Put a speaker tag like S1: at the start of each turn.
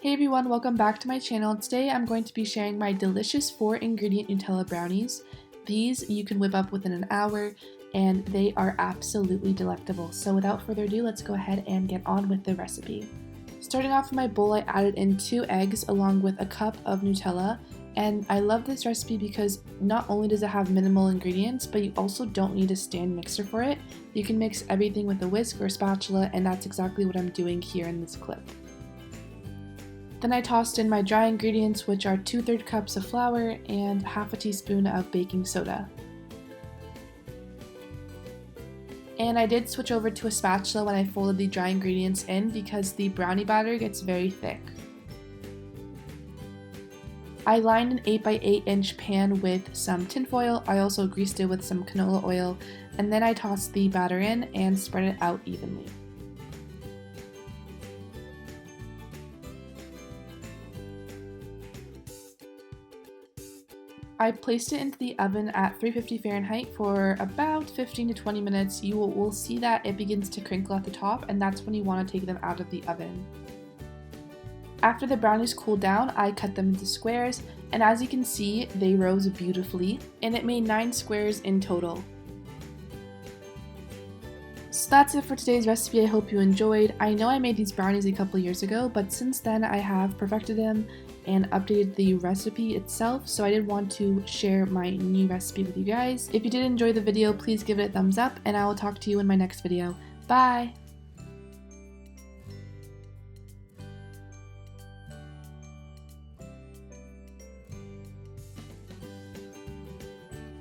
S1: Hey everyone, welcome back to my channel. Today I'm going to be sharing my delicious 4-ingredient Nutella brownies. These you can whip up within an hour and they are absolutely delectable. So without further ado, let's go ahead and get on with the recipe. Starting off in my bowl, I added in 2 eggs along with a cup of Nutella. And I love this recipe because not only does it have minimal ingredients, but you also don't need a stand mixer for it. You can mix everything with a whisk or spatula, and that's exactly what I'm doing here in this clip. Then I tossed in my dry ingredients, which are 2/3 cups of flour and half a teaspoon of baking soda. And I did switch over to a spatula when I folded the dry ingredients in because the brownie batter gets very thick. I lined an 8x8 inch pan with some tinfoil. I also greased it with some canola oil, and then I tossed the batter in and spread it out evenly. I placed it into the oven at 350 Fahrenheit for about 15 to 20 minutes. You will see that it begins to crinkle at the top, and that's when you want to take them out of the oven. After the brownies cooled down, I cut them into squares, and as you can see, they rose beautifully, and it made 9 squares in total. So that's it for today's recipe. I hope you enjoyed. I know I made these brownies a couple years ago, but since then I have perfected them and updated the recipe itself, so I did want to share my new recipe with you guys. If you did enjoy the video, please give it a thumbs up, and I will talk to you in my next video. Bye!